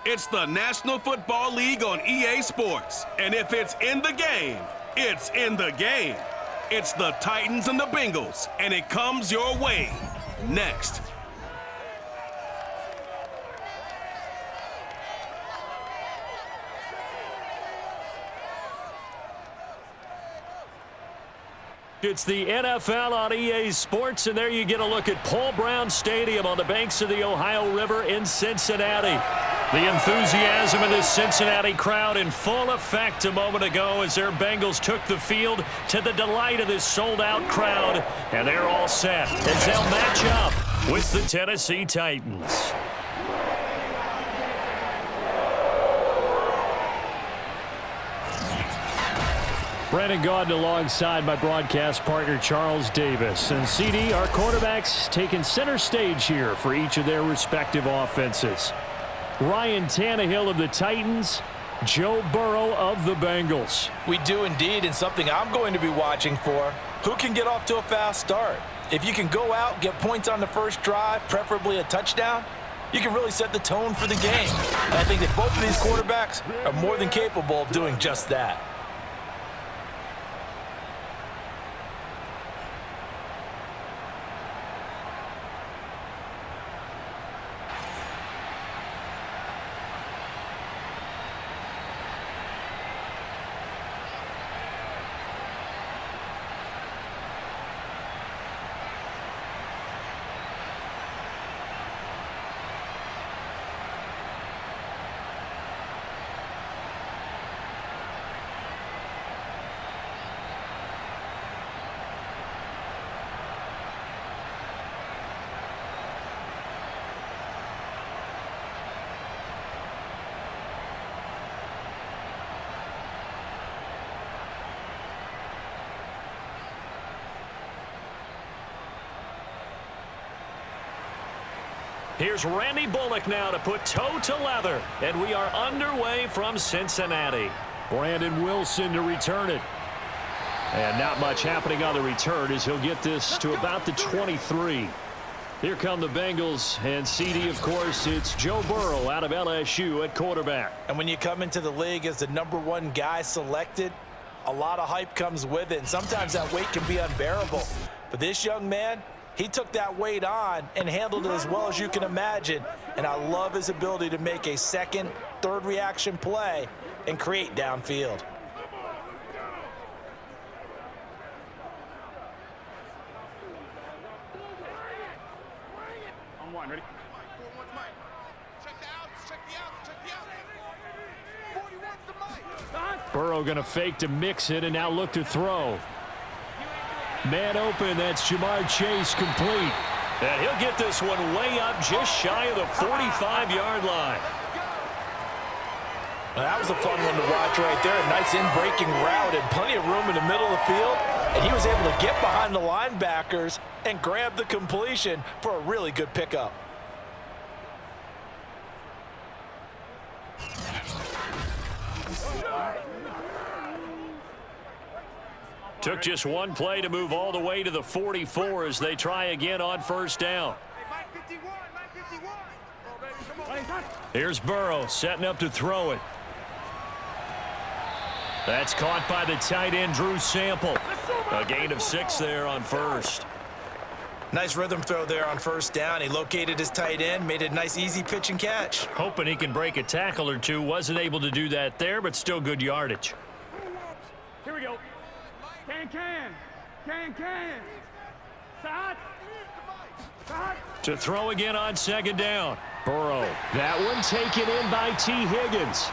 It's the National Football League on EA Sports. And if it's in the game, it's in the game. It's the Titans and the Bengals, and it comes your way next. It's the NFL on EA Sports, and there you get a look at Paul Brown Stadium on the banks of the Ohio River in Cincinnati. The enthusiasm of this Cincinnati crowd in full effect a moment ago as their Bengals took the field to the delight of this sold-out crowd, and they're all set as they'll match up with the Tennessee Titans. Brandon Gaudin alongside my broadcast partner Charles Davis. And CD, our quarterbacks taking center stage here for each of their respective offenses. Ryan Tannehill of the Titans, Joe Burrow of the Bengals. We do indeed, and something I'm going to be watching for. Who can get off to a fast start? If you can go out, get points on the first drive, preferably a touchdown, you can really set the tone for the game. And I think that both of these quarterbacks are more than capable of doing just that. Here's Randy Bullock now to put toe to leather. And we are underway from Cincinnati. Brandon Wilson to return it. And not much happening on the return as he'll get this to about the 23. Here come the Bengals. And CD, of course, it's Joe Burrow out of LSU at quarterback. And when you come into the league as the #1 guy selected, a lot of hype comes with it. And sometimes that weight can be unbearable. But this young man, he took that weight on and handled it as well as you can imagine. And I love his ability to make a second, third reaction play and create downfield. On one, ready? Burrow going to fake to mix it and now look to throw. Man open, that's Jamar Chase complete. And he'll get this one way up just shy of the 45-yard line. Well, that was a fun one to watch right there. A nice in-breaking route and plenty of room in the middle of the field. And he was able to get behind the linebackers and grab the completion for a really good pickup. Took just one play to move all the way to the 44 as they try again on first down. Here's Burrow setting up to throw it. That's caught by the tight end, Drew Sample. A gain of 6 there on first. Nice rhythm throw there on first down. He located his tight end, made it a nice easy pitch and catch. Hoping he can break a tackle or two. Wasn't able to do that there, but still good yardage. Here we go. Can. Side. To throw again on second down. Burrow. That one taken in by T. Higgins.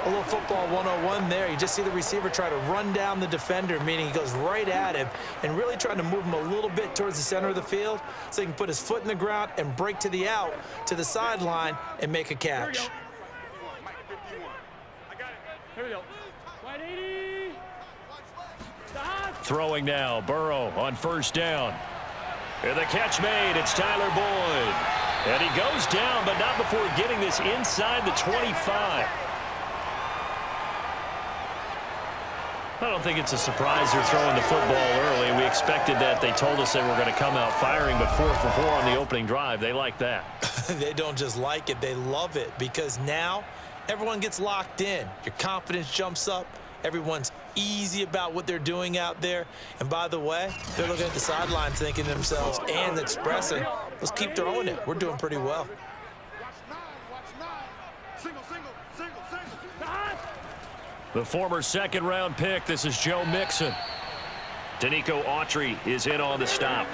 A little football 101 there. You just see the receiver try to run down the defender, meaning he goes right at him and really trying to move him a little bit towards the center of the field so he can put his foot in the ground and break to the out, to the sideline, and make a catch. Here we go. 180. Throwing now. Burrow on first down. And the catch made. It's Tyler Boyd. And he goes down, but not before getting this inside the 25. I don't think it's a surprise they're throwing the football early. We expected that. They told us they were going to come out firing, but 4 for 4 on the opening drive. They like that. They don't just like it, they love it, because now everyone gets locked in. Your confidence jumps up. Everyone's easy about what they're doing out there. And by the way, they're looking at the sideline thinking to themselves and expressing, let's keep throwing it. We're doing pretty well. The former second-round pick, this is Joe Mixon. Danico Autry is in on the stop.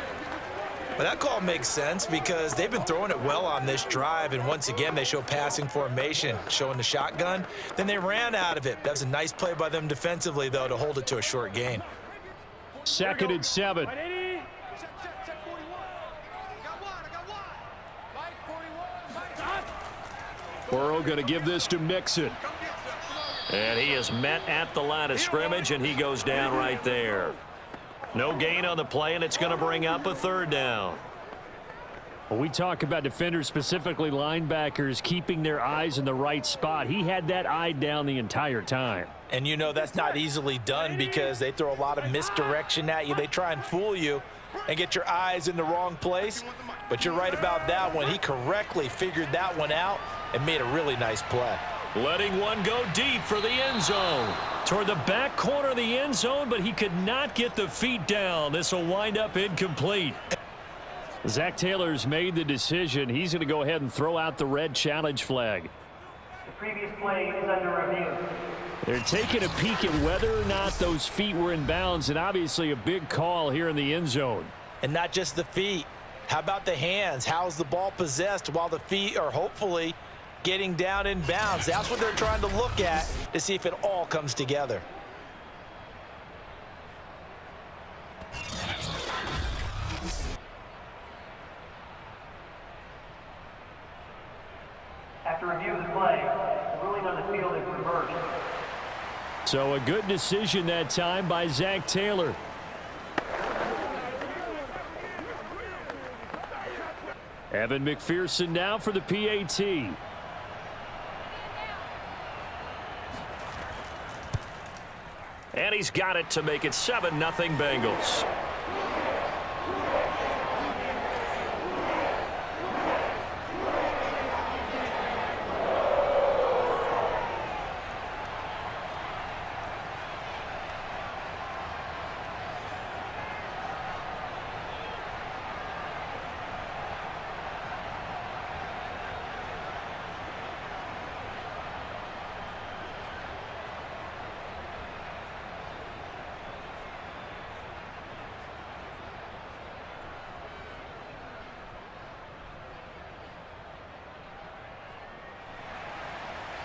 Well, that call makes sense because they've been throwing it well on this drive, and once again, they show passing formation, showing the shotgun. Then they ran out of it. That was a nice play by them defensively, though, to hold it to a short gain. 2nd and 7. Wide 80. Burrow going to give this to Mixon. And he is met at the line of scrimmage, and he goes down right there. No gain on the play, and it's going to bring up a 3rd down. When we talk about defenders, specifically linebackers, keeping their eyes in the right spot, he had that eye down the entire time. And you know that's not easily done because they throw a lot of misdirection at you. They try and fool you and get your eyes in the wrong place. But you're right about that one. He correctly figured that one out and made a really nice play. Letting one go deep for the end zone. Toward the back corner of the end zone, but he could not get the feet down. This will wind up incomplete. Zach Taylor's made the decision. He's going to go ahead and throw out the red challenge flag. The previous play is under review. They're taking a peek at whether or not those feet were in bounds, and obviously a big call here in the end zone. And not just the feet. How about the hands? How's the ball possessed while the feet are hopefully getting down in bounds? That's what they're trying to look at to see if it all comes together. After review of the play, the ruling on the field is reversed. So a good decision that time by Zach Taylor. Evan McPherson now for the PAT. And he's got it to make it 7-0 Bengals.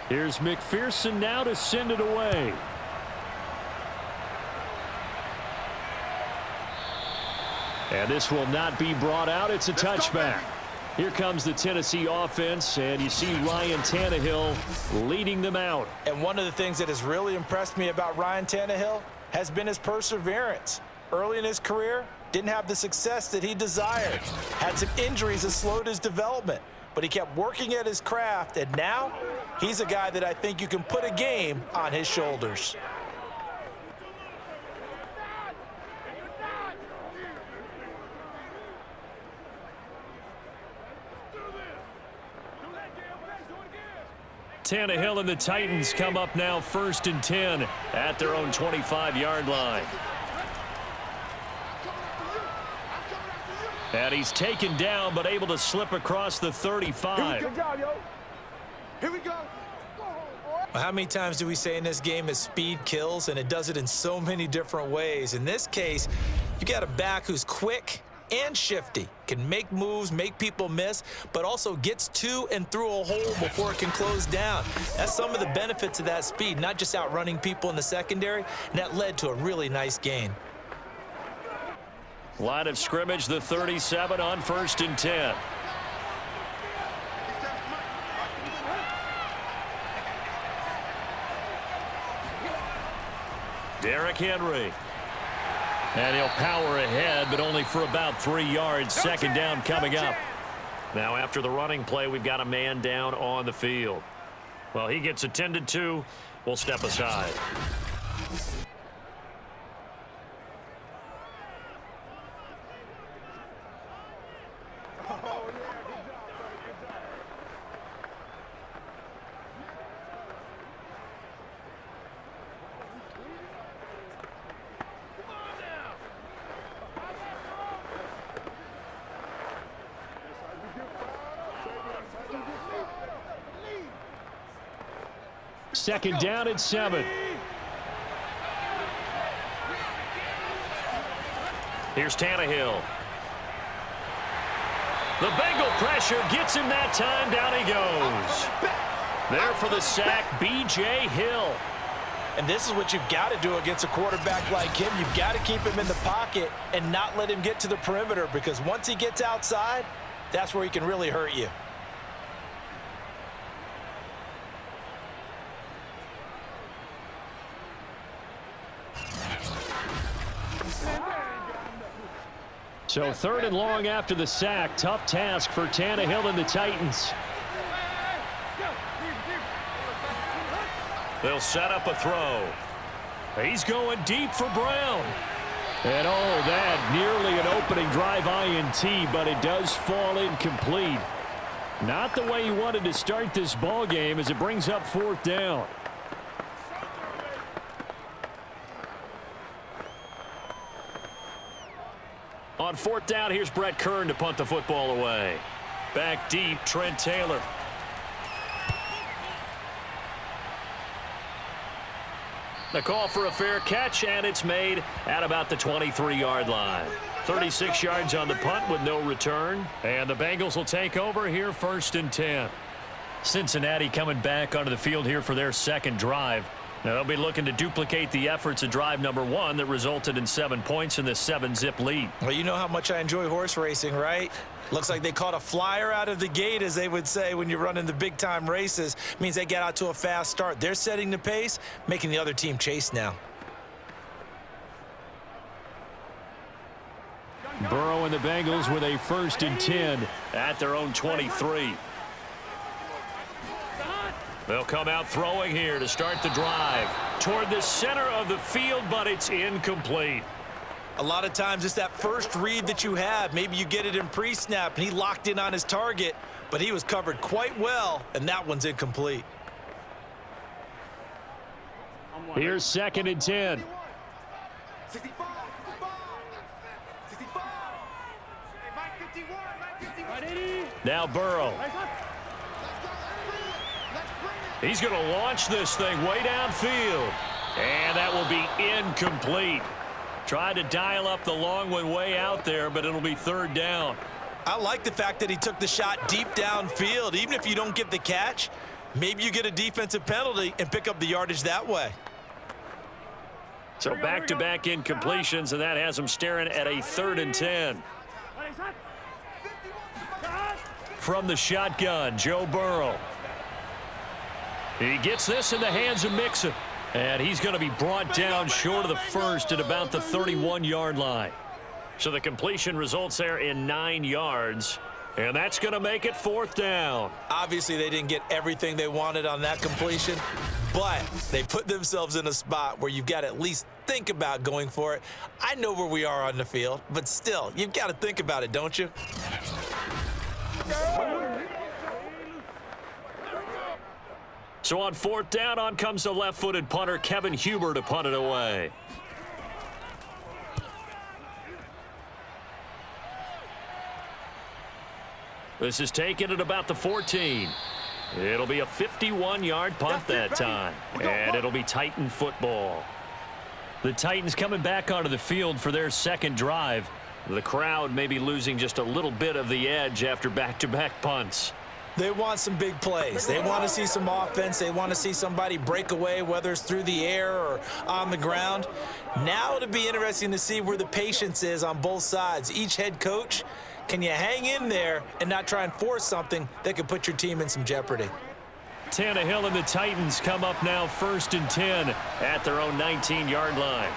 Here's McPherson now to send it away. And this will not be brought out. It's a touchback. Here comes the Tennessee offense, and you see Ryan Tannehill leading them out. And one of the things that has really impressed me about Ryan Tannehill has been his perseverance. Early in his career, didn't have the success that he desired. Had some injuries that slowed his development. But he kept working at his craft, and now he's a guy that I think you can put a game on his shoulders. Tannehill and the Titans come up now 1st and 10 at their own 25-yard line. And he's taken down, but able to slip across the 35. Good job, yo. Here we go. Well, how many times do we say in this game that speed kills, and it does it in so many different ways? In this case, you got a back who's quick and shifty, can make moves, make people miss, but also gets to and through a hole before it can close down. That's some of the benefits of that speed, not just outrunning people in the secondary, and that led to a really nice gain. Line of scrimmage, the 37 on 1st and 10. Derrick Henry. And he'll power ahead, but only for about 3 yards. 2nd down coming up. Now after the running play, we've got a man down on the field. Well, he gets attended to. We'll step aside. second down at 7. Here's Tannehill. The Bengal pressure gets him that time. Down he goes. There for the sack, B.J. Hill. And this is what you've got to do against a quarterback like him. You've got to keep him in the pocket and not let him get to the perimeter, because once he gets outside, that's where he can really hurt you. So 3rd and long after the sack. Tough task for Tannehill and the Titans. They'll set up a throw. He's going deep for Brown. And oh, that nearly an opening drive INT, but it does fall incomplete. Not the way he wanted to start this ball game, as it brings up 4th down. On 4th down, here's Brett Kern to punt the football away. Back deep, Trent Taylor. The call for a fair catch, and it's made at about the 23-yard line. 36 yards on the punt with no return. And the Bengals will take over here, 1st and 10. Cincinnati coming back onto the field here for their second drive. Now they'll be looking to duplicate the efforts of drive number 1 that resulted in 7 points in this 7-zip lead. Well, you know how much I enjoy horse racing, right? Looks like they caught a flyer out of the gate, as they would say when you're running the big-time races. Means they get out to a fast start. They're setting the pace, making the other team chase now. Burrow and the Bengals with a 1st and 10 at their own 23. They'll come out throwing here to start the drive. Toward the center of the field, but it's incomplete. A lot of times it's that first read that you have. Maybe you get it in pre-snap, and he locked in on his target, but he was covered quite well, and that one's incomplete. Here's 2nd and 10. 65. 65. Now Burrow. He's going to launch this thing way downfield. And that will be incomplete. Tried to dial up the long one way out there, but it'll be 3rd down. I like the fact that he took the shot deep downfield. Even if you don't get the catch, maybe you get a defensive penalty and pick up the yardage that way. So back-to-back incompletions, and that has him staring at a 3rd and 10. From the shotgun, Joe Burrow. He gets this in the hands of Mixon. And he's going to be brought down short of the first at about the 31-yard line. So the completion results there in 9 yards. And that's going to make it 4th down. Obviously, they didn't get everything they wanted on that completion, but they put themselves in a spot where you've got to at least think about going for it. I know where we are on the field, but still, you've got to think about it, don't you? So on 4th down, on comes the left-footed punter, Kevin Huber, to punt it away. This is taken at about the 14. It'll be a 51-yard punt that time, and it'll be Titan football. The Titans coming back onto the field for their second drive. The crowd may be losing just a little bit of the edge after back-to-back punts. They want some big plays. They want to see some offense. They want to see somebody break away, whether it's through the air or on the ground. Now it'll be interesting to see where the patience is on both sides. Each head coach, can you hang in there and not try and force something that could put your team in some jeopardy? Tannehill and the Titans come up now 1st and 10 at their own 19-yard line.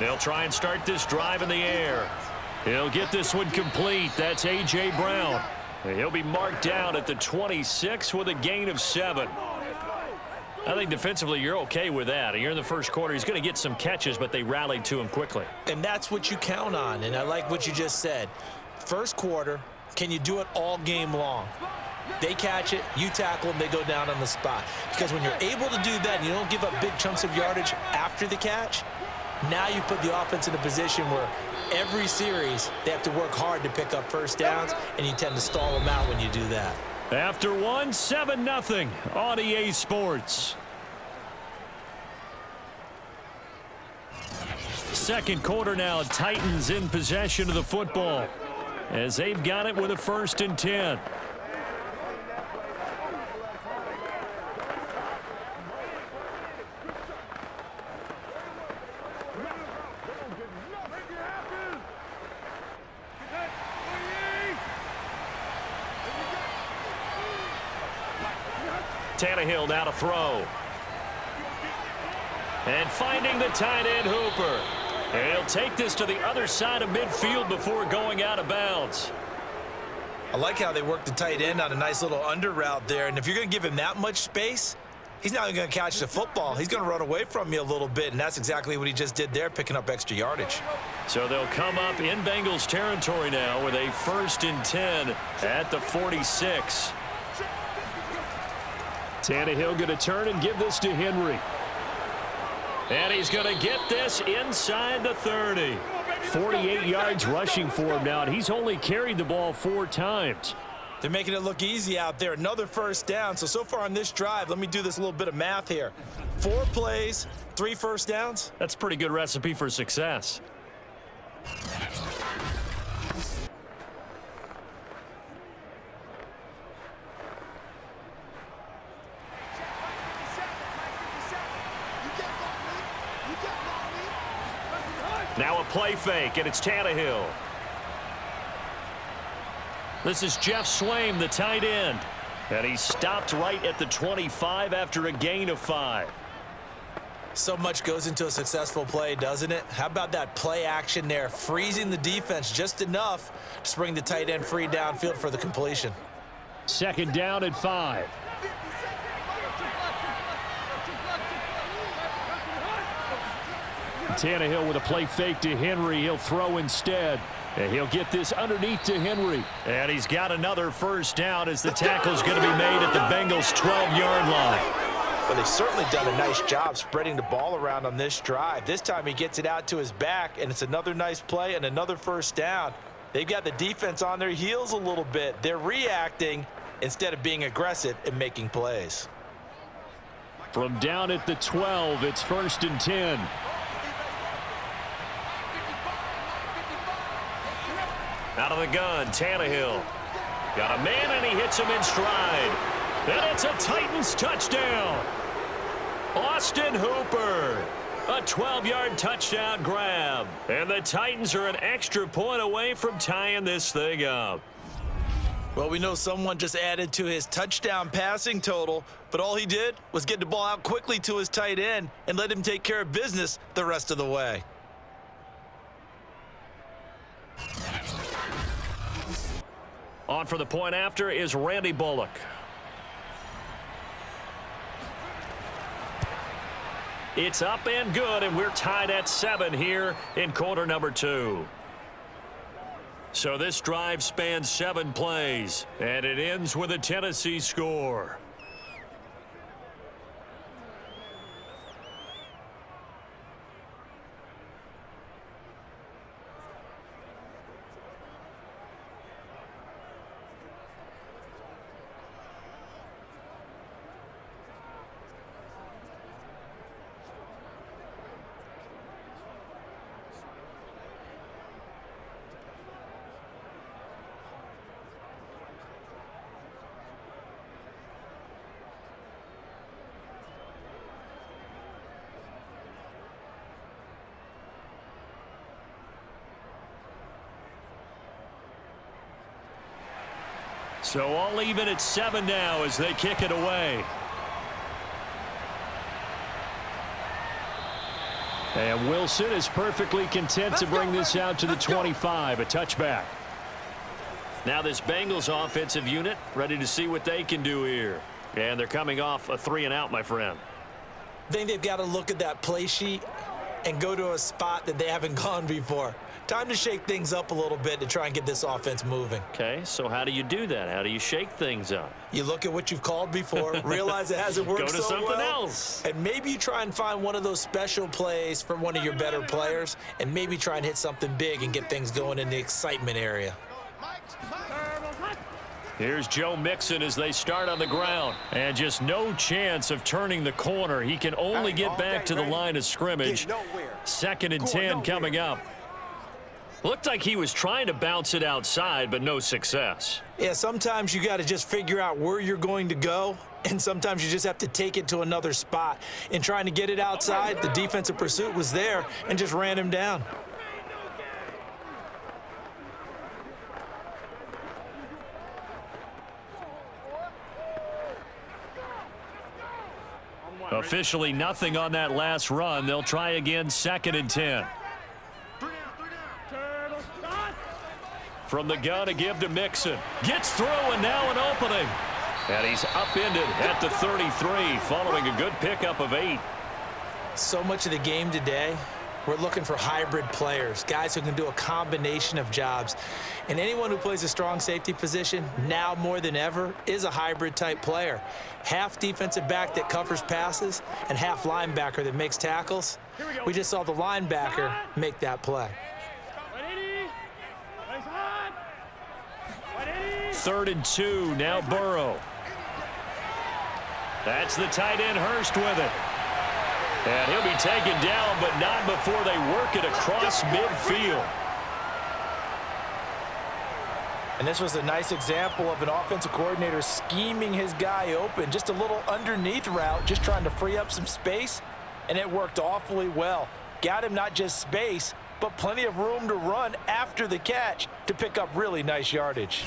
They'll try and start this drive in the air. He'll get this one complete. That's A.J. Brown. He'll be marked down at the 26 with a gain of 7. I think defensively you're okay with that. You're in the first quarter. He's going to get some catches, but they rallied to him quickly. And that's what you count on, and I like what you just said. First quarter, can you do it all game long? They catch it, you tackle them, they go down on the spot. Because when you're able to do that and you don't give up big chunks of yardage after the catch, now you put the offense in a position where every series they have to work hard to pick up first downs, and you tend to stall them out when you do that. After one, 7-0 on EA Sports. Second quarter now, Titans in possession of the football as they've got it with a 1st and 10. Tannehill now to throw. And finding the tight end Hooper. And he'll take this to the other side of midfield before going out of bounds. I like how they work the tight end on a nice little under route there. And if you're going to give him that much space, he's not going to catch the football. He's going to run away from you a little bit, and that's exactly what he just did there, picking up extra yardage. So they'll come up in Bengals territory now with a 1st and 10 at the 46. Tannehill going to turn and give this to Henry. And he's going to get this inside the 30. 48 yards rushing for him now, and he's only carried the ball 4 times. They're making it look easy out there. Another 1st down. So far on this drive, let me do this little bit of math here. 4 plays, 3 1st downs. That's a pretty good recipe for success. Now a play fake, and it's Tannehill. This is Jeff Swaim, the tight end. And he stopped right at the 25 after a gain of 5. So much goes into a successful play, doesn't it? How about that play action there, freezing the defense just enough to bring the tight end free downfield for the completion. 2nd down and 5. Tannehill with a play fake to Henry. He'll throw instead. And he'll get this underneath to Henry. And he's got another 1st down as the tackle's going to be made at the Bengals' 12-yard line. Well, they've certainly done a nice job spreading the ball around on this drive. This time he gets it out to his back, and it's another nice play and another 1st down. They've got the defense on their heels a little bit. They're reacting instead of being aggressive and making plays. From down at the 12, it's 1st and 10. Out of the gun, Tannehill. Got a man, and he hits him in stride. And it's a Titans touchdown. Austin Hooper. A 12-yard touchdown grab. And the Titans are an extra point away from tying this thing up. Well, we know someone just added to his touchdown passing total, but all he did was get the ball out quickly to his tight end and let him take care of business the rest of the way. On for the point after is Randy Bullock. It's up and good, and we're tied at 7 here in quarter number 2. So this drive spans 7 plays, and it ends with a Tennessee score. So all even at 7 now as they kick it away. And Wilson is perfectly content to bring this out to the 25, a touchback. Now this Bengals offensive unit ready to see what they can do here. And they're coming off a 3-and-out, my friend. I think they've got to look at that play sheet and go to a spot that they haven't gone before. Time to shake things up a little bit to try and get this offense moving. Okay, so how do you do that? How do you shake things up? You look at what you've called before, realize it hasn't worked so well. Go to something else. And maybe you try and find one of those special plays from one of your better players, and maybe try and hit something big and get things going in the excitement area. Here's Joe Mixon as they start on the ground. And just no chance of turning the corner. He can only get back to the line of scrimmage. 2nd and 10 coming up. Looked like he was trying to bounce it outside, but no success. Yeah, sometimes you got to just figure out where you're going to go, and sometimes you just have to take it to another spot. In trying to get it outside, the defensive pursuit was there and just ran him down. Officially nothing on that last run. They'll try again, 2nd and 10. From the gun to give to Mixon. Gets through and now an opening. And he's upended at the 33 following a good pickup of 8. So much of the game today, we're looking for hybrid players, guys who can do a combination of jobs. And anyone who plays a strong safety position, now more than ever, is a hybrid type player. Half defensive back that covers passes and half linebacker that makes tackles. We just saw the linebacker make that play. 3rd and 2, now Burrow. That's the tight end Hurst with it. And he'll be taken down, but not before they work it across midfield. And this was a nice example of an offensive coordinator scheming his guy open. Just a little underneath route, just trying to free up some space, and it worked awfully well. Got him not just space, but plenty of room to run after the catch to pick up really nice yardage.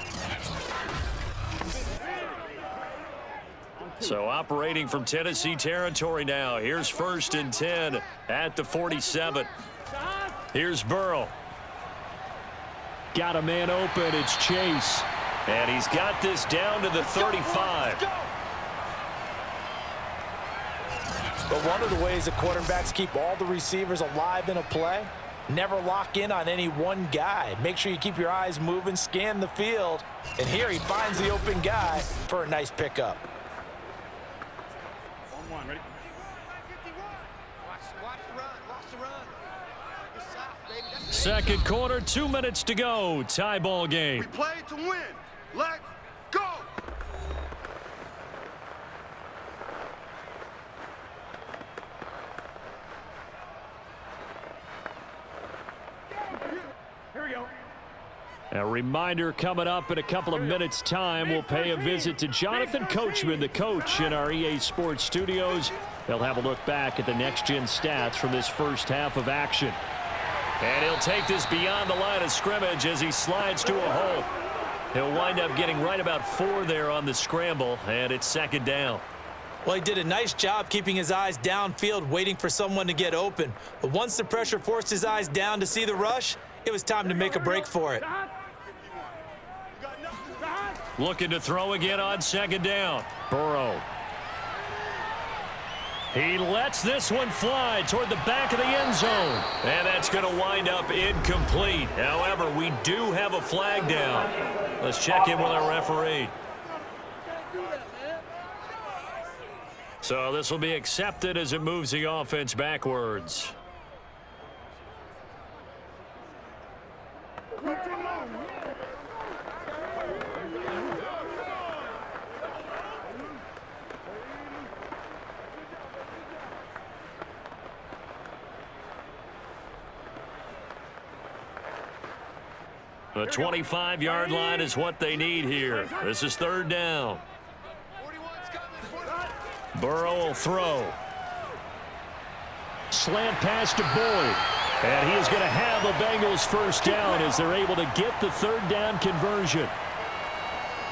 So operating from Tennessee territory now. Here's 1st and 10 at the 47. Here's Burrow. Got a man open. It's Chase. And he's got this down to the 35. But one of the ways that quarterbacks keep all the receivers alive in a play, never lock in on any one guy. Make sure you keep your eyes moving, scan the field. And here he finds the open guy for a nice pickup. Ready? Watch the run. Good south, baby. That's 2nd quarter, 2 minutes to go. Tie ball game. We play to win. Let's go. Here we go. A reminder coming up in a couple of minutes' time. We'll pay a visit to Jonathan Coachman, the coach in our EA Sports studios. They'll have a look back at the next-gen stats from this first half of action. And he'll take this beyond the line of scrimmage as he slides to a hole. He'll wind up getting right about 4 there on the scramble, and it's 2nd down. Well, he did a nice job keeping his eyes downfield, waiting for someone to get open. But once the pressure forced his eyes down to see the rush, it was time to make a break for it. Looking to throw again on 2nd down. Burrow. He lets this one fly toward the back of the end zone. And that's going to wind up incomplete. However, we do have a flag down. Let's check in with our referee. So this will be accepted as it moves the offense backwards. The 25-yard line is what they need here. This is 3rd down. Burrow will throw. Slant pass to Boyd. And he is going to have a Bengals first down as they're able to get the 3rd down conversion.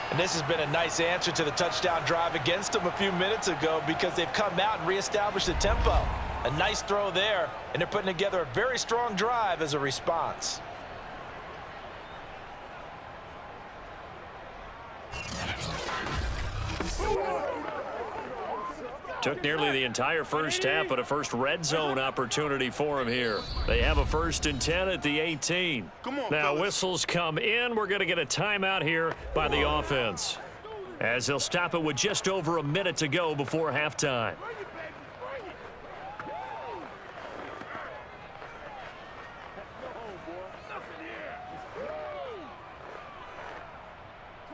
And this has been a nice answer to the touchdown drive against them a few minutes ago because they've come out and reestablished the tempo. A nice throw there, and they're putting together a very strong drive as a response. Took nearly the entire first half, but a first red zone opportunity for him here. They have a 1st and 10 at the 18. Now whistles come in. We're going to get a timeout here by the offense, as they'll stop it with just over a minute to go before halftime.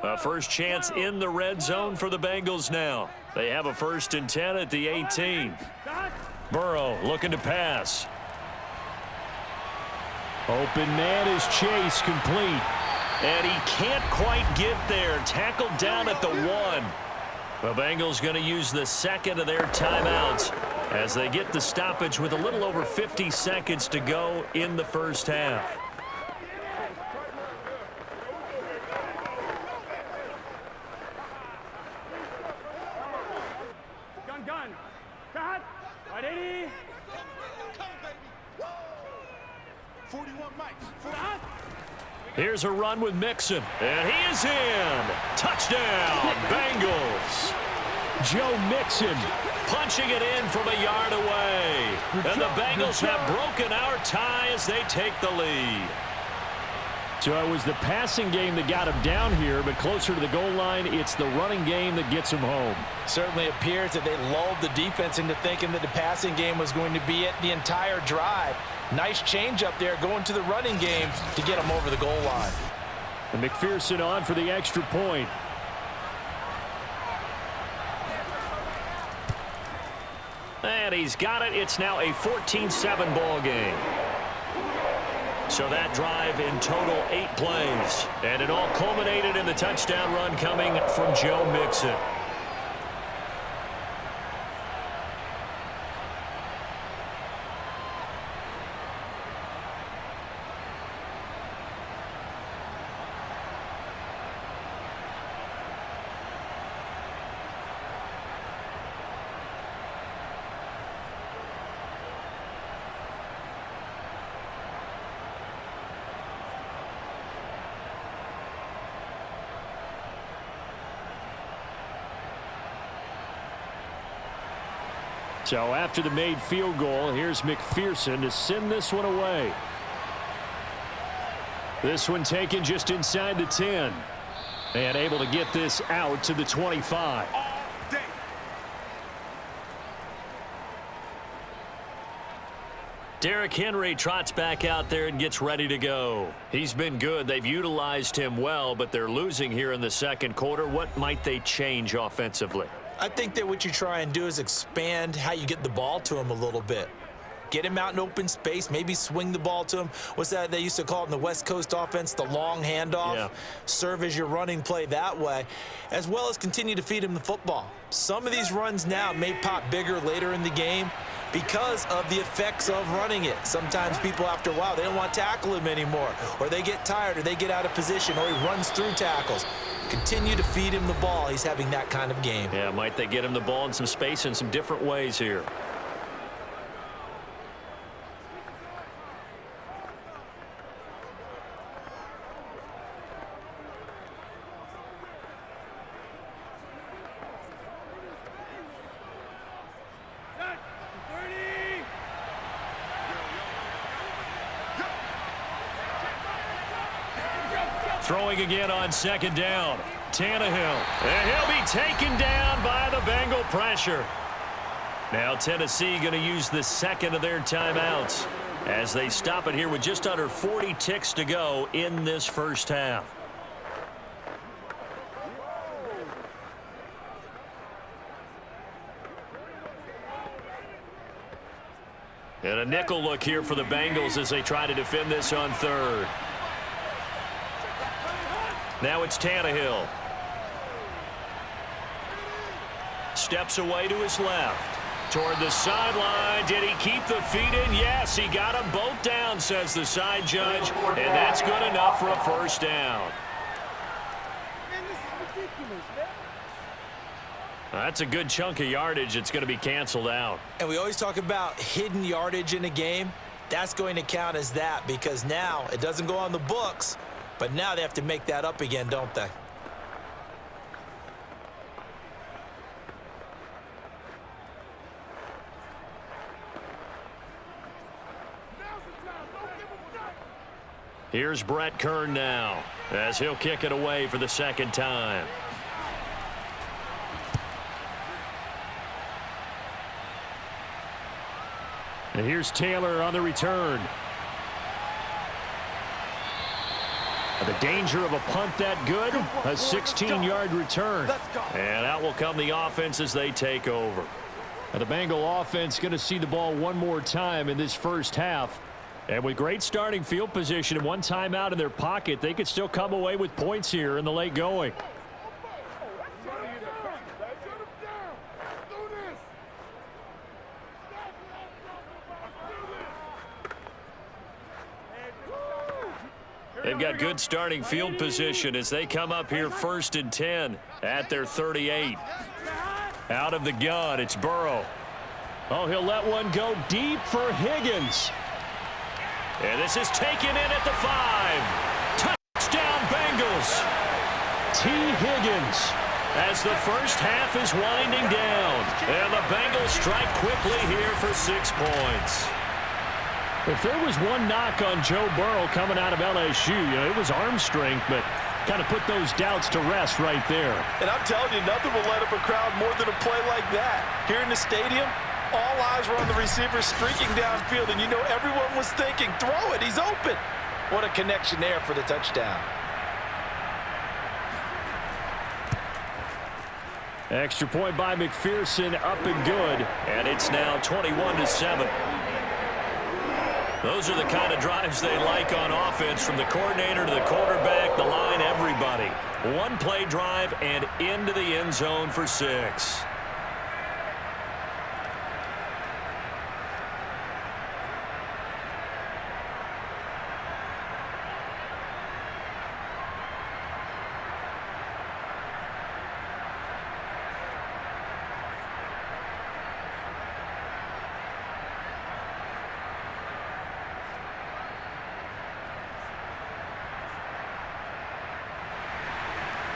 A first chance in the red zone for the Bengals now. They have a 1st and 10 at the 18. Burrow looking to pass. Open man is Chase, complete. And he can't quite get there. Tackled down at the 1. The Bengals going to use the second of their timeouts as they get the stoppage with a little over 50 seconds to go in the first half. Gun. Cut. 180. Come, baby. 41 Mike. Here's a run with Mixon, and he is in. Touchdown, Bengals. Joe Mixon Punching it in from a yard away. And the Bengals have broken our tie as they take the lead. So it was the passing game that got him down here, but closer to the goal line, it's the running game that gets him home. Certainly appears that they lulled the defense into thinking that the passing game was going to be it the entire drive. Nice change up there going to the running game to get him over the goal line. And McPherson on for the extra point. And he's got it. It's now a 14-7 ball game. So that drive in total 8 plays. And it all culminated in the touchdown run coming from Joe Mixon. So after the made field goal, here's McPherson to send this one away. This one taken just inside the 10. And able to get this out to the 25. Derrick Henry trots back out there and gets ready to go. He's been good. They've utilized him well, but they're losing here in the second quarter. What might they change offensively? I think that what you try and do is expand how you get the ball to him a little bit. Get him out in open space, maybe swing the ball to him. What's that they used to call it in the West Coast offense, the long handoff? Yeah. Serve as your running play that way, as well as continue to feed him the football. Some of these runs now may pop bigger later in the game because of the effects of running it. Sometimes people, after a while, they don't want to tackle him anymore, or they get tired, or they get out of position, or he runs through tackles. Continue to feed him the ball. He's having that kind of game. Yeah, might they get him the ball in some space in some different ways here. Throwing again on second down. Tannehill. And he'll be taken down by the Bengal pressure. Now Tennessee going to use the second of their timeouts as they stop it here with just under 40 ticks to go in this first half. And a nickel look here for the Bengals as they try to defend this on third. Now it's Tannehill. Steps away to his left. Toward the sideline. Did he keep the feet in? Yes, he got them both down, says the side judge. And that's good enough for a first down. That's a good chunk of yardage. It's going to be canceled out. And we always talk about hidden yardage in a game. That's going to count as that because now it doesn't go on the books. But now they have to make that up again, don't they? Here's Brett Kern now as he'll kick it away for the second time. And here's Taylor on the return. The danger of a punt that good, a 16-yard return. And out will come the offense as they take over. And the Bengal offense going to see the ball one more time in this first half. And with great starting field position and one timeout in their pocket, they could still come away with points here in the late going. They've got good starting field position as they come up here 1st and 10 at their 38. Out of the gun, it's Burrow. Oh, he'll let one go deep for Higgins. And this is taken in at the 5. Touchdown, Bengals. T. Higgins. As the first half is winding down. And the Bengals strike quickly here for 6 points. If there was one knock on Joe Burrow coming out of LSU, it was arm strength, but kind of put those doubts to rest right there. And I'm telling you, nothing will light up a crowd more than a play like that. Here in the stadium, all eyes were on the receiver streaking downfield, and everyone was thinking, throw it, he's open. What a connection there for the touchdown. Extra point by McPherson, up and good. And it's now 21-7. Those are the kind of drives they like on offense, from the coordinator to the quarterback, the line, everybody. One play drive and into the end zone for 6.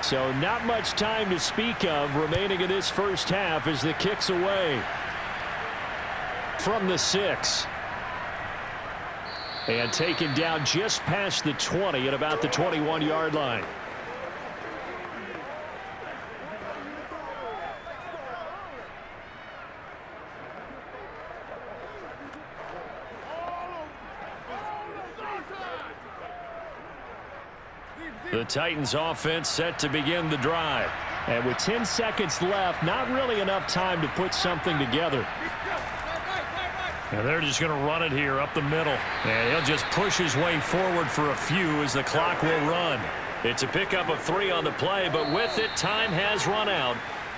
So not much time to speak of remaining in this first half as the kick's away from the 6. And taken down just past the 20 at about the 21-yard line. The Titans offense set to begin the drive. And with 10 seconds left, not really enough time to put something together. And they're just going to run it here up the middle. And he'll just push his way forward for a few as the clock will run. It's a pickup of 3 on the play, but with it, time has run out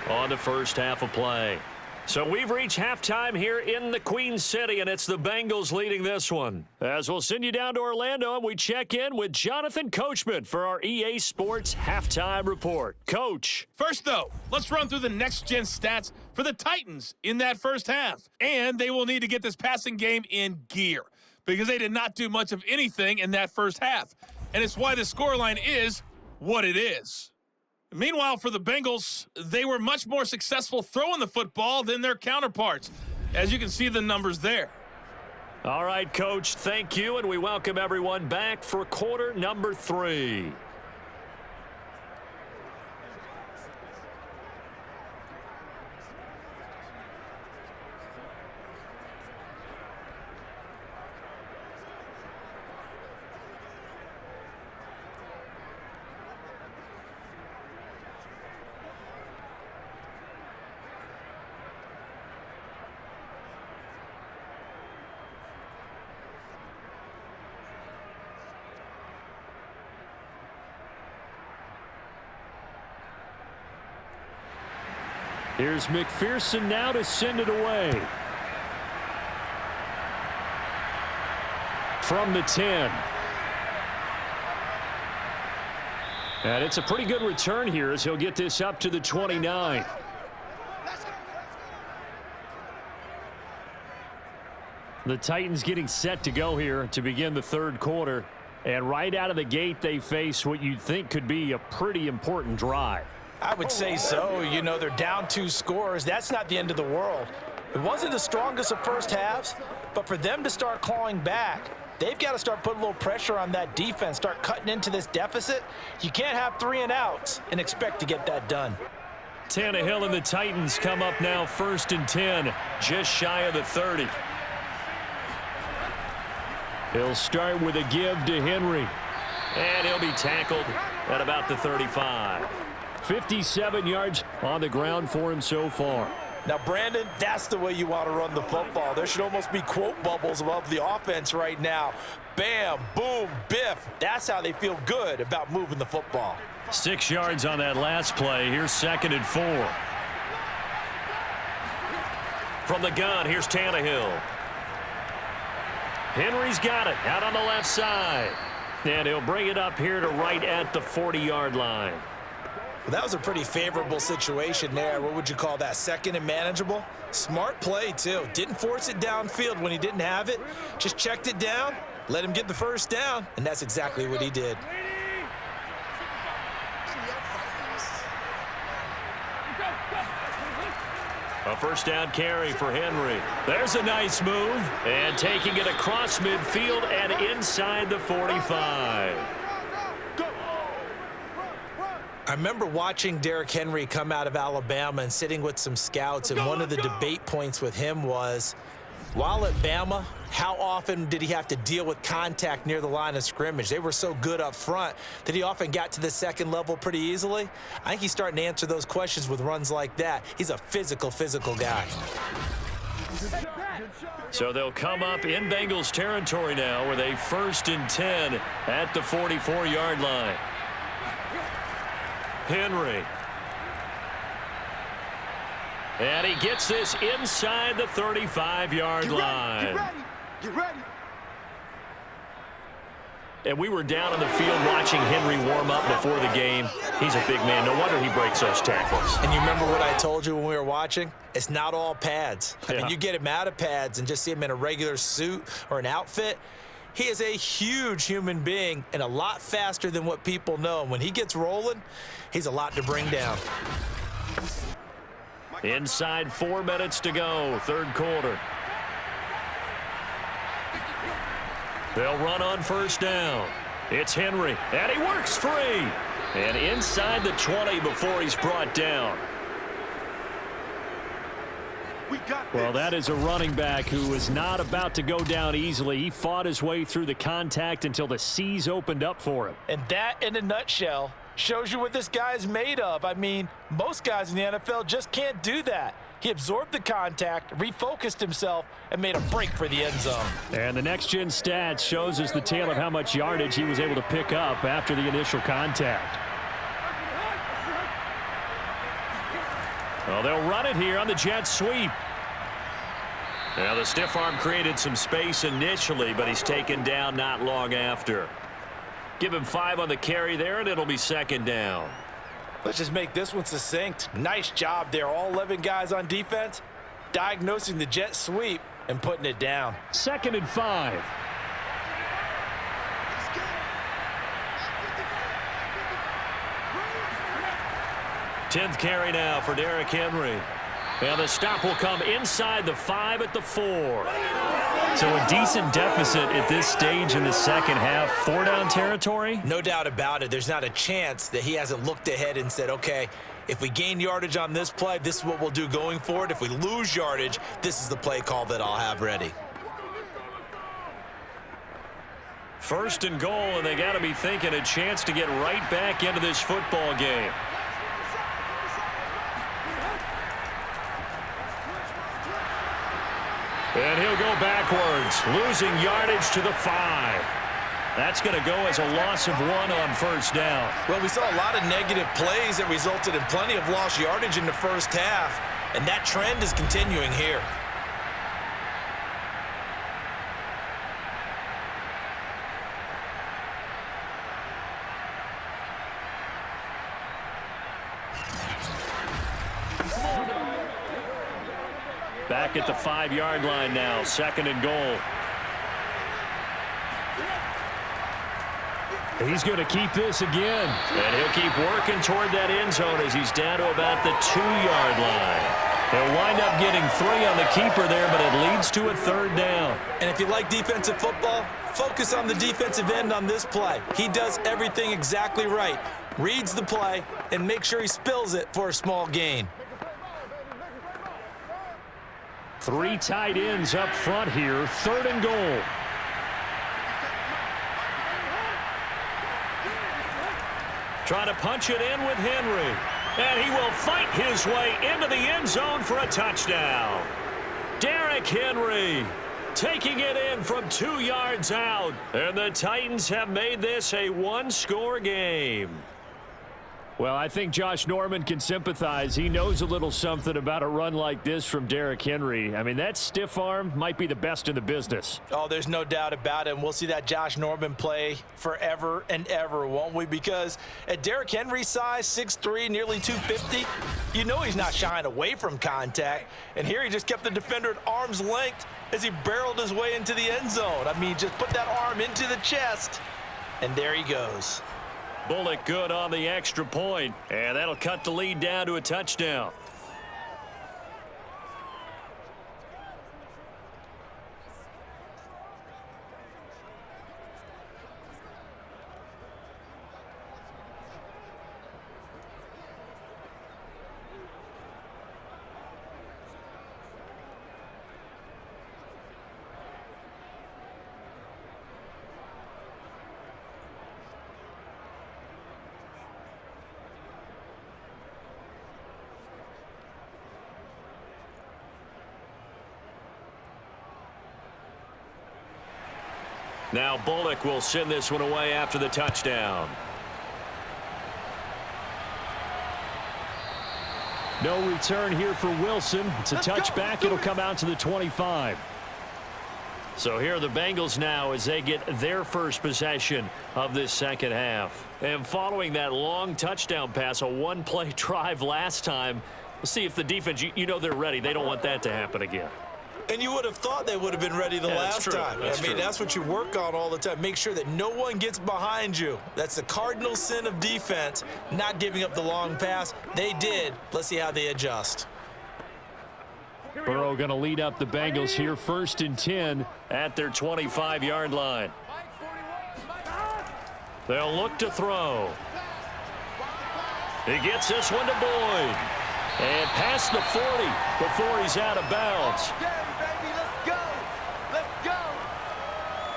on the first half of play. So we've reached halftime here in the Queen City, and it's the Bengals leading this one. As we'll send you down to Orlando, and we check in with Jonathan Coachman for our EA Sports Halftime Report. Coach. First, though, let's run through the next-gen stats for the Titans in that first half. And they will need to get this passing game in gear because they did not do much of anything in that first half. And it's why the scoreline is what it is. Meanwhile, for the Bengals, they were much more successful throwing the football than their counterparts, as you can see the numbers there. All right, Coach, thank you, and we welcome everyone back for quarter number 3. Here's McPherson now to send it away. From the 10. And it's a pretty good return here as he'll get this up to the 29. The Titans getting set to go here to begin the third quarter. And right out of the gate, they face what you'd think could be a pretty important drive. I would say so. They're down 2 scores. That's not the end of the world. It wasn't the strongest of first halves, but for them to start clawing back, they've got to start putting a little pressure on that defense, start cutting into this deficit. You can't have 3 and outs and expect to get that done. Tannehill and the Titans come up now 1st and 10, just shy of the 30. He'll start with a give to Henry. And he'll be tackled at about the 35. 57 yards on the ground for him so far. Now, Brandon, that's the way you want to run the football. There should almost be quote bubbles above the offense right now. Bam, boom, biff. That's how they feel good about moving the football. 6 yards on that last play. Here's 2nd and 4. From the gun, here's Tannehill. Henry's got it out on the left side. And he'll bring it up here to right at the 40-yard line. Well, that was a pretty favorable situation there. What would you call that? 2nd and manageable? Smart play, too. Didn't force it downfield when he didn't have it. Just checked it down, let him get the first down, and that's exactly what he did. A first down carry for Henry. There's a nice move. And taking it across midfield and inside the 45. I remember watching Derrick Henry come out of Alabama and sitting with some scouts, and one of the debate points with him was, while at Bama, how often did he have to deal with contact near the line of scrimmage? They were so good up front that he often got to the second level pretty easily. I think he's starting to answer those questions with runs like that. He's a physical guy. So they'll come up in Bengals territory now with a 1st and 10 at the 44-yard line. Henry. And he gets this inside the 35-yard line. Get ready. And we were down on the field watching Henry warm up before the game. He's a big man. No wonder he breaks those tackles. And you remember what I told you when we were watching? It's not all pads. I Yeah. mean, you get him out of pads and just see him in a regular suit or an outfit. He is a huge human being and a lot faster than what people know. And when he gets rolling, he's a lot to bring down. Inside 4 minutes to go, 3rd quarter. They'll run on 1st down. It's Henry, and he works free. And inside the 20 before he's brought down. Well, that is a running back who is not about to go down easily. He fought his way through the contact until the seas opened up for him. And that, in a nutshell, shows you what this guy's made of. I mean, most guys in the NFL just can't do that. He absorbed the contact, refocused himself, and made a break for the end zone. And the next-gen stats shows us the tale of how much yardage he was able to pick up after the initial contact. Well, they'll run it here on the jet sweep. Now, the stiff arm created some space initially, but he's taken down not long after. Give him 5 on the carry there, and it'll be 2nd down. Let's just make this one succinct. Nice job there. All 11 guys on defense, diagnosing the jet sweep and putting it down. 2nd and 5. Tenth carry now for Derrick Henry. And the stop will come inside the 5 at the 4. So a decent deficit at this stage in the second half. 4-down territory? No doubt about it. There's not a chance that he hasn't looked ahead and said, okay, if we gain yardage on this play, this is what we'll do going forward. If we lose yardage, this is the play call that I'll have ready. 1st and goal, and they got to be thinking a chance to get right back into this football game. And he'll go backwards, losing yardage to the 5. That's going to go as a loss of 1 on 1st down. Well, we saw a lot of negative plays that resulted in plenty of lost yardage in the first half, and that trend is continuing here. Back at the 5-yard line now, 2nd and goal. He's going to keep this again. And he'll keep working toward that end zone as he's down to about the 2-yard line. He'll wind up getting 3 on the keeper there, but it leads to a 3rd down. And if you like defensive football, focus on the defensive end on this play. He does everything exactly right. Reads the play and make sure he spills it for a small gain. 3 tight ends up front here. 3rd and goal. Trying to punch it in with Henry. And he will fight his way into the end zone for a touchdown. Derrick Henry taking it in from 2 yards out. And the Titans have made this a one-score game. Well, I think Josh Norman can sympathize. He knows a little something about a run like this from Derrick Henry. I mean, that stiff arm might be the best in the business. Oh, there's no doubt about it. And we'll see that Josh Norman play forever and ever, won't we? Because at Derrick Henry's size, 6'3", nearly 250, you know he's not shying away from contact. And here he just kept the defender at arm's length as he barreled his way into the end zone. I mean, just put that arm into the chest, and there he goes. Bullock good on the extra point, and that'll cut the lead down to a touchdown. Now Bullock will send this one away after the touchdown. No return here for Wilson. It's a touchback. It'll come out to the 25. So here are the Bengals now as they get their first possession of this second half. And following that long touchdown pass, a one-play drive last time, we'll see if the defense, you know they're ready. They don't want that to happen again. And you would have thought they would have been ready the last time. I mean, that's what you work on all the time. Make sure that no one gets behind you. That's the cardinal sin of defense, not giving up the long pass. They did. Let's see how they adjust. Burrow going to lead up the Bengals here, 1st and 10 at their 25-yard line. They'll look to throw. He gets this one to Boyd. And past the 40 before he's out of bounds.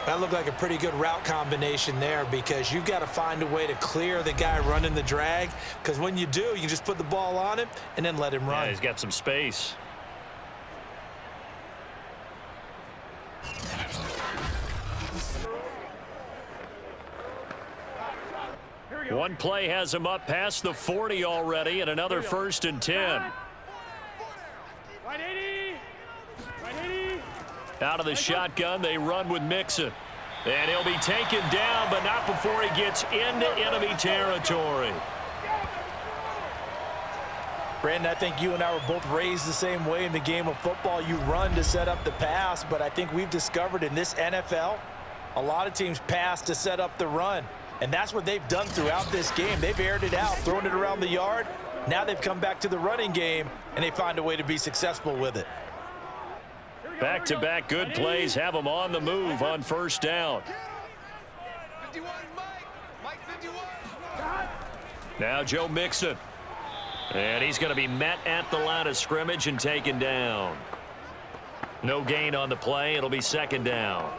That looked like a pretty good route combination there because you've got to find a way to clear the guy running the drag, because when you do, you just put the ball on him and then let him run. Yeah, he's got some space. One play has him up past the 40 already, and another 1st and 10. Out of the shotgun, they run with Mixon. And he'll be taken down, but not before he gets into enemy territory. Brandon, I think you and I were both raised the same way in the game of football. You run to set up the pass, but I think we've discovered in this NFL, a lot of teams pass to set up the run. And that's what they've done throughout this game. They've aired it out, thrown it around the yard. Now they've come back to the running game, and they find a way to be successful with it. Back-to-back good plays have them on the move on 1st down. 51, Mike 51. Now Joe Mixon. And he's going to be met at the line of scrimmage and taken down. No gain on the play. It'll be 2nd down.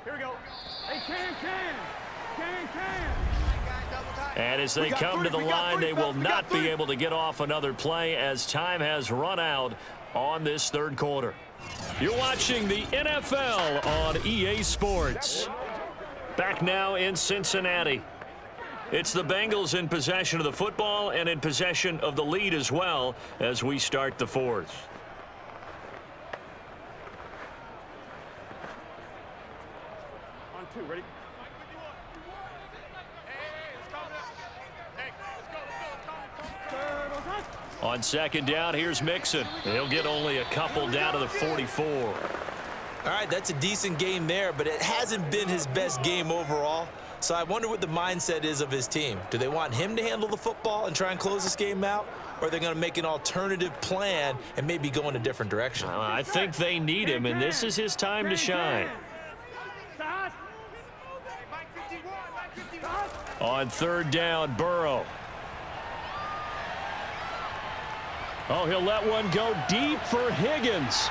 Here we go. Hey, can. And as they come to the line, they will not be able to get off another play as time has run out on this 3rd quarter. You're watching the NFL on EA Sports. Back now in Cincinnati. It's the Bengals in possession of the football and in possession of the lead as well as we start the 4th. On 2, ready? On 2nd down, here's Mixon. He'll get only a couple down to the 44. All right, that's a decent game there, but it hasn't been his best game overall. So I wonder what the mindset is of his team. Do they want him to handle the football and try and close this game out? Or are they going to make an alternative plan and maybe go in a different direction? I think they need him, and this is his time to shine. On 3rd down, Burrow. Oh, he'll let one go deep for Higgins.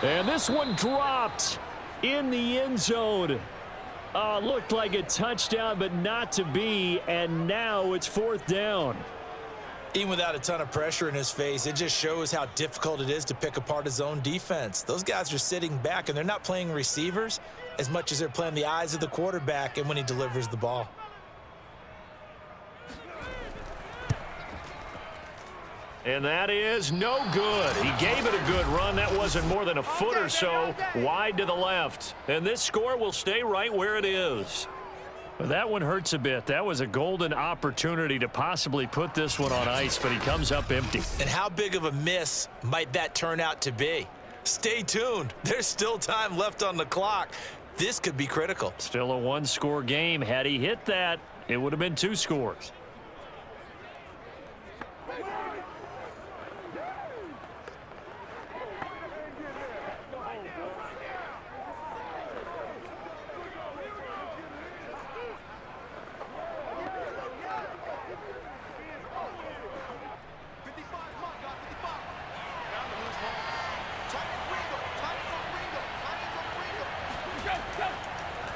And this one dropped in the end zone. Looked like a touchdown, but not to be, and now it's 4th down. Even without a ton of pressure in his face, it just shows how difficult it is to pick apart his own defense. Those guys are sitting back, and they're not playing receivers as much as they're playing the eyes of the quarterback and when he delivers the ball. And that is no good. He gave it a good run. That wasn't more than a foot or so wide to the left. And this score will stay right where it is. Well, that one hurts a bit. That was a golden opportunity to possibly put this one on ice, but he comes up empty. And how big of a miss might that turn out to be? Stay tuned. There's still time left on the clock. This could be critical. Still a one-score game. Had he hit that, it would have been 2 scores.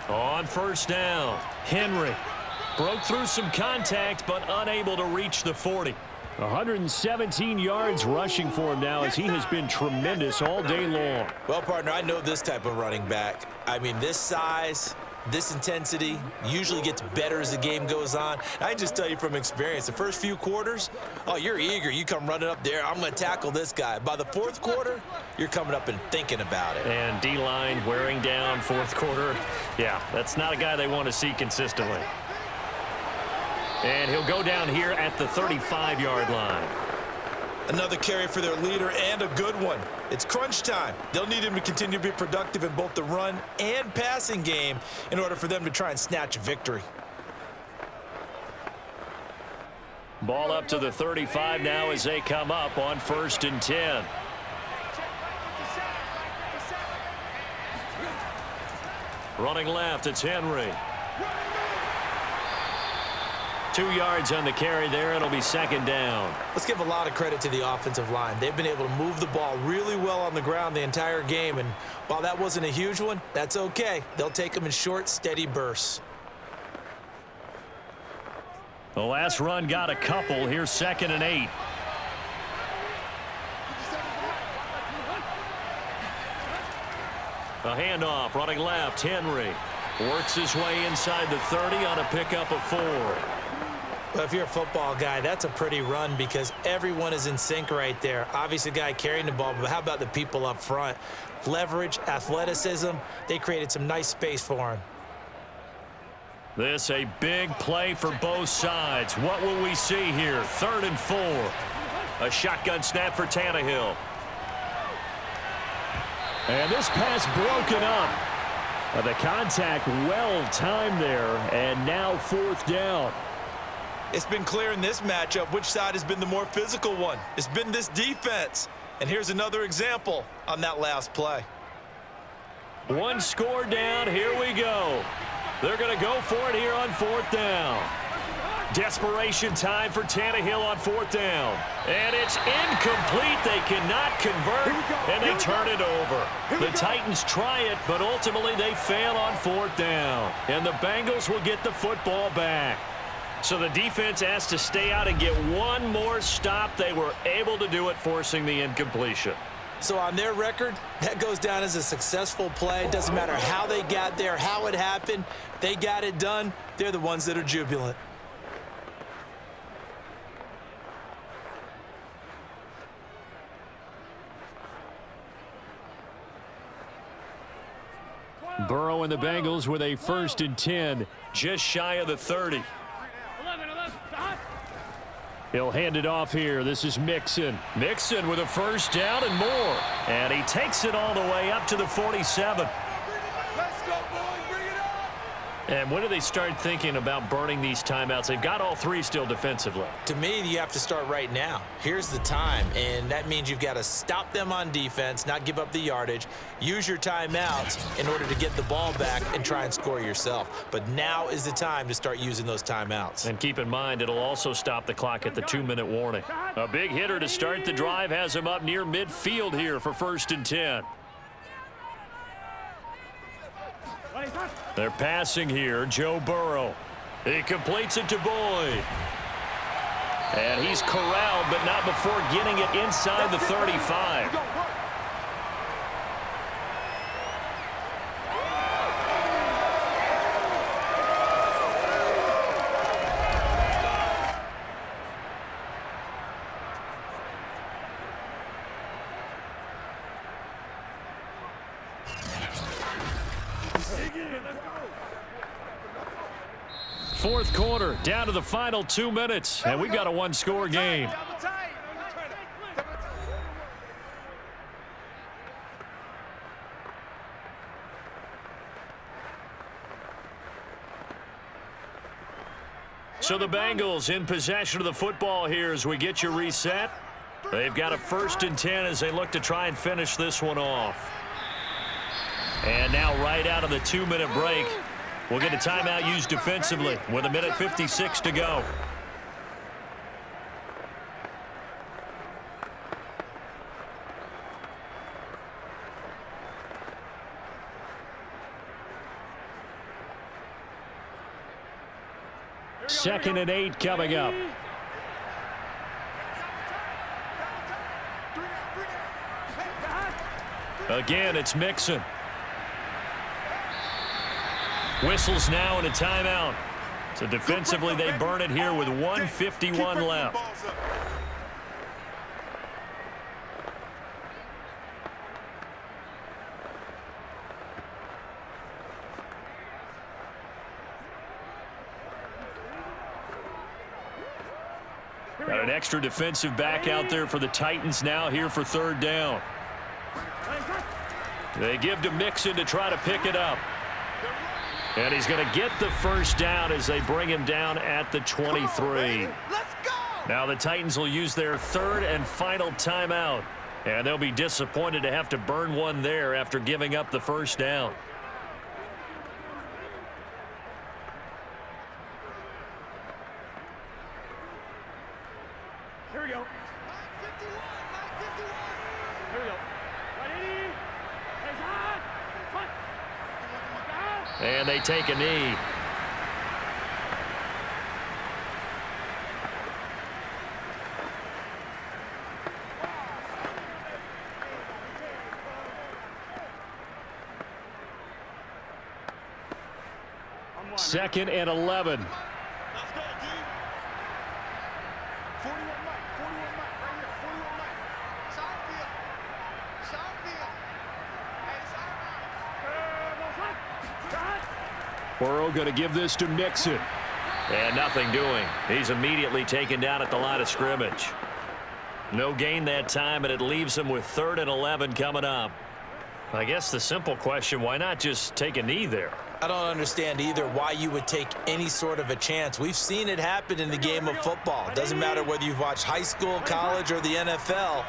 On 1st down, Henry broke through some contact, but unable to reach the 40. 117 yards rushing for him now as he has been tremendous all day long. Well, partner, I know this type of running back. I mean, this size, this intensity usually gets better as the game goes on. I can just tell you from experience, the first few quarters, oh, you're eager. You come running up there, I'm going to tackle this guy. By the 4th quarter, you're coming up and thinking about it. And D-line wearing down 4th quarter. Yeah, that's not a guy they want to see consistently. And he'll go down here at the 35-yard line. Another carry for their leader, and a good one. It's crunch time. They'll need him to continue to be productive in both the run and passing game in order for them to try and snatch a victory. Ball up to the 35 now as they come up on 1st and 10. Running left, it's Henry. 2 yards on the carry there. It'll be 2nd down. Let's give a lot of credit to the offensive line. They've been able to move the ball really well on the ground the entire game, and while that wasn't a huge one, that's okay. They'll take them in short, steady bursts. The last run got a couple. Here's 2nd and 8. A handoff, running left, Henry. Works his way inside the 30 on a pickup of 4. Well, if you're a football guy, that's a pretty run because everyone is in sync right there. Obviously, the guy carrying the ball, but how about the people up front? Leverage, athleticism, they created some nice space for him. This a big play for both sides. What will we see here? 3rd and 4. A shotgun snap for Tannehill. And this pass broken up. The contact well timed there, and now 4th down. It's been clear in this matchup which side has been the more physical one. It's been this defense. And here's another example on that last play. 1 score down. Here we go. They're going to go for it here on 4th down. Desperation time for Tannehill on 4th down. And it's incomplete. They cannot convert, and they turn it over. The Titans try it, but ultimately they fail on 4th down. And the Bengals will get the football back. So the defense has to stay out and get one more stop. They were able to do it, forcing the incompletion. So on their record, that goes down as a successful play. It doesn't matter how they got there, how it happened. They got it done. They're the ones that are jubilant. Burrow and the Bengals with a 1st and 10. Just shy of the 30. He'll hand it off here. This is Mixon. Mixon with a 1st down and more. And he takes it all the way up to the 47. Let's go, boys. Bring it up. And when do they start thinking about burning these timeouts? They've got all 3 still defensively. To me, you have to start right now. Here's the time, and that means you've got to stop them on defense, not give up the yardage, use your timeouts in order to get the ball back and try and score yourself. But now is the time to start using those timeouts. And keep in mind, it'll also stop the clock at the 2-minute warning. A big hitter to start the drive has him up near midfield here for 1st and 10. They're passing here. Joe Burrow. He completes it to Boyd. And he's corralled, but not before getting it inside the 35. Fourth quarter, down to the final 2 minutes, and we've got a one-score game. So the Bengals in possession of the football here as we get you reset. They've got a 1st and 10 as they look to try and finish this one off. And now right out of the 2-minute break, we'll get a timeout used defensively with 1:56 to go. Second and 8 coming up. Again, it's Mixon. Whistles now and a timeout. So defensively, they burn it here with 1:51 left. Got an extra defensive back out there for the Titans now here for 3rd down. They give to Mixon to try to pick it up. And he's going to get the 1st down as they bring him down at the 23. Now the Titans will use their 3rd and final timeout. And they'll be disappointed to have to burn one there after giving up the 1st down. Here we go. Here we go. And they take a knee. Second and 11. Let's go, dude. 41 Mike, right here, 41 Mike. Southfield. Hey, Burrow going to give this to Mixon. And nothing doing. He's immediately taken down at the line of scrimmage. No gain that time, and it leaves him with 3rd and 11 coming up. I guess the simple question, why not just take a knee there? I don't understand either why you would take any sort of a chance. We've seen it happen in the game of football. It doesn't matter whether you've watched high school, college, or the NFL.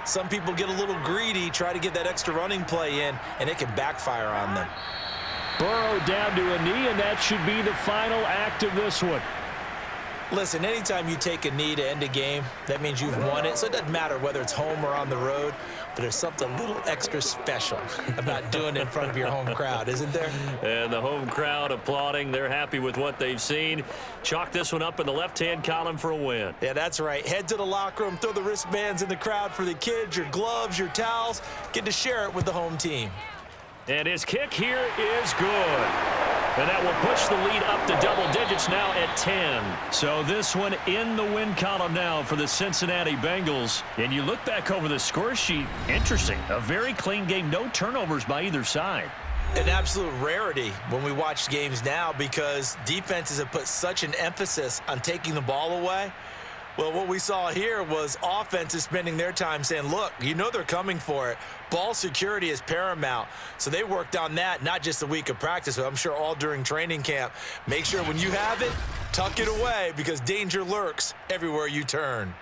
Some people get a little greedy, try to get that extra running play in, and it can backfire on them. Burrow down to a knee, and that should be the final act of this one. Listen, anytime you take a knee to end a game, that means you've won it. So it doesn't matter whether it's home or on the road, but there's something a little extra special about doing it in front of your home crowd, isn't there? And the home crowd applauding. They're happy with what they've seen. Chalk this one up in the left-hand column for a win. Yeah, that's right. Head to the locker room, throw the wristbands in the crowd for the kids, your gloves, your towels. Get to share it with the home team. And his kick here is good. And that will push the lead up to double digits now at 10. So this one in the win column now for the Cincinnati Bengals. And you look back over the score sheet, interesting. A very clean game, no turnovers by either side. An absolute rarity when we watch games now because defenses have put such an emphasis on taking the ball away. Well, what we saw here was offenses spending their time saying, look, you know they're coming for it. Ball security is paramount. So they worked on that, not just a week of practice, but I'm sure all during training camp. Make sure when you have it, tuck it away because danger lurks everywhere you turn.